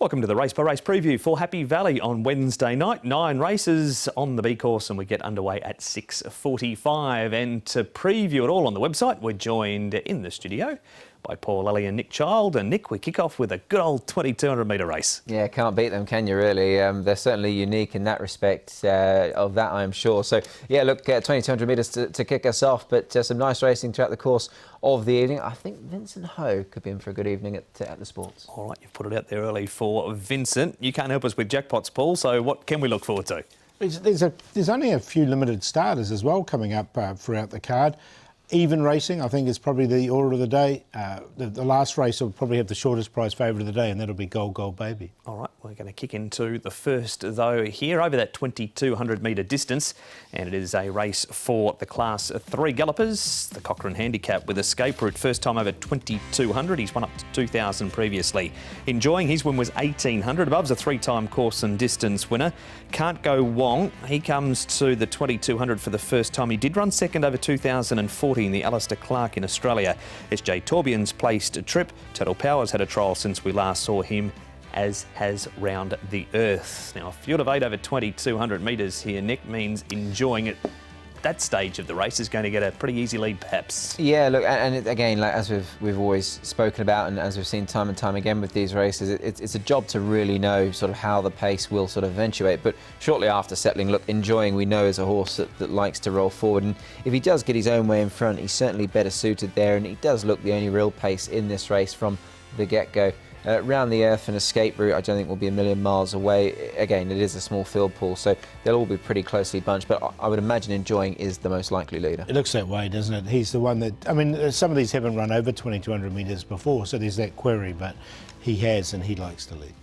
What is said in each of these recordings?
Welcome to the Race by Race preview for Happy Valley on Wednesday night. 9 races on the B course and we get underway at 6:45. And to preview it all on the website, we're joined in the studio by Paul Ellie and Nick Child. And Nick, we kick off with a good old 2200 metre race. Yeah, can't beat them, can you really? They're certainly unique in that respect, of that I'm sure. So yeah, look, 2200 metres to kick us off, but some nice racing throughout the course of the evening. I think Vincent Ho could be in for a good evening at the Sports. All right, you've put it out there early for Vincent. You can't help us with jackpots, Paul, so what can we look forward to? There's only a few limited starters as well coming up throughout the card. Even racing, I think, is probably the order of the day. The last race will probably have the shortest price favourite of the day, and that'll be Gold Baby. All right, we're going to kick into the first, though, here over that 2200 metre distance. And it is a race for the Class 3 gallopers. The Cochrane Handicap with Escape Route. First time over 2200. He's won up to 2000 previously. Enjoying, his win was 1800. Above's a 3-time course and distance winner. Can't Go Wong. He comes to the 2200 for the first time. He did run second over 2014. The Alistair Clark in Australia. SJ Torbjorn's placed a trip. Total Power's had a trial since we last saw him, as has Round the Earth. Now, a field of 8 over 2200 metres here, Nick, means Enjoying it. That stage of the race is going to get a pretty easy lead, perhaps. Yeah, look, and again, like as we've always spoken about, and as we've seen time and time again with these races, it's a job to really know sort of how the pace will sort of eventuate. But shortly after settling, look, Enjoying, we know, is a horse that likes to roll forward, and if he does get his own way in front, he's certainly better suited there, and he does look the only real pace in this race from the get-go. Round the Earth and Escape Route, I don't think will be a million miles away. Again, it is a small field pool, so they'll all be pretty closely bunched, but I would imagine Enjoying is the most likely leader. It looks that way, doesn't it? He's the one that, I mean, some of these haven't run over 2200 metres before, so there's that query, but he has, and he likes to lead.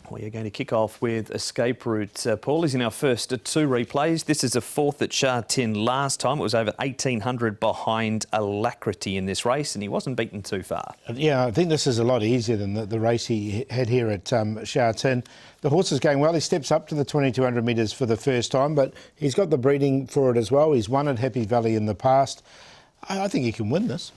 Well, you're going to kick off with Escape Route. Paul is in our first 2 replays. This is a 4th at Sha Tin last time. It was over 1800 behind Alacrity in this race, and he wasn't beaten too far. Yeah, I think this is a lot easier than the race he had here at Sha Tin. The horse is going well. He steps up to the 2200 metres for the first time, but he's got the breeding for it as well. He's won at Happy Valley in the past. I think he can win this.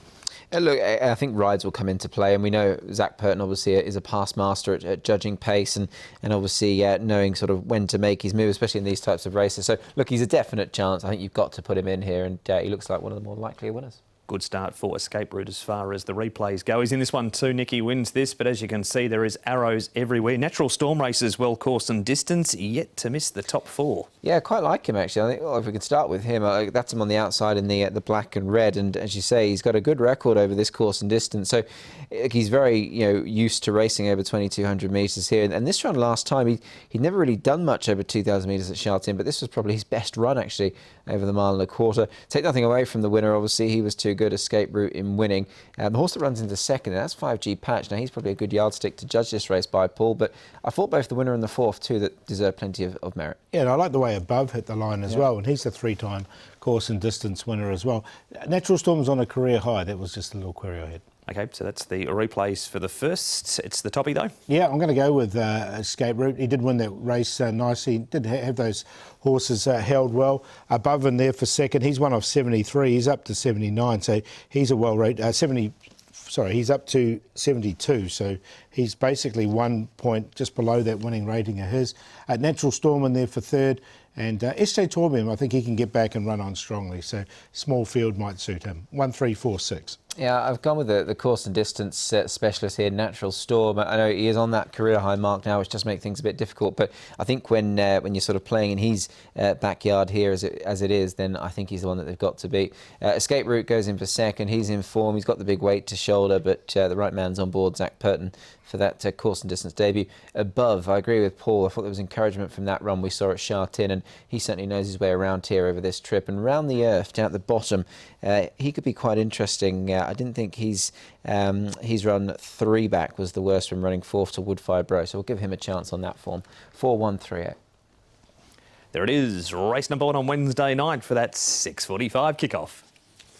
Look, I think rides will come into play, and we know Zach Purton obviously is a past master at judging pace and obviously knowing sort of when to make his move, especially in these types of races. So, look, he's a definite chance. I think you've got to put him in here, and he looks like one of the more likely winners. Good start for Escape Route as far as the replays go. He's in this one too. Nicky wins this, but as you can see, there is arrows everywhere. Natural Storm races, well course and distance, yet to miss the top 4. Yeah, quite like him actually. I think, well, if we could start with him, that's him on the outside in the black and red, and as you say, he's got a good record over this course and distance. So he's very used to racing over 2200 metres here. And this run last time, he'd never really done much over 2000 metres at Sha Tin, but this was probably his best run actually over the 1.25 miles. Take nothing away from the winner, obviously he was too good. Escape Route in winning. The horse that runs into second, and that's 5G Patch. Now he's probably a good yardstick to judge this race by, Paul, but I thought both the winner and the 4th too that deserve plenty of merit. Yeah, and I like the way Above hit the line as well, and he's a 3-time course and distance winner as well. Natural Storm's on a career high. That was just a little query I had. Okay, so that's the replays for the first. It's the toppy though. Yeah, I'm going to go with Escape Route. He did win that race nicely. He did have those horses held well. Above in there for second. He's one off 73. He's up to 79, so he's a well-rated 70. Sorry, he's up to 72, so he's basically 1 point just below that winning rating of his. Natural Storm in there for third, and SJ Torbjorn, I think he can get back and run on strongly, so small field might suit him. 1, 3, 4, 6. Yeah, I've gone with the course and distance specialist here, Natural Storm. I know he is on that career high mark now, which does make things a bit difficult. But I think when you're sort of playing in his backyard here as it is, then I think he's the one that they've got to beat. Escape Route goes in for second. He's in form. He's got the big weight to shoulder, but the right man's on board, Zach Purton, for that course and distance debut. Above, I agree with Paul. I thought there was encouragement from that run we saw at Sha Tin, and he certainly knows his way around here over this trip. And Round the Earth, down at the bottom, he could be quite interesting. I didn't think he's run 3 back was the worst from running 4th to Woodfire Bro, so we'll give him a chance on that form. 4, 1, 3, 8. There it is, race number 1 on Wednesday night for that 6:45 kickoff.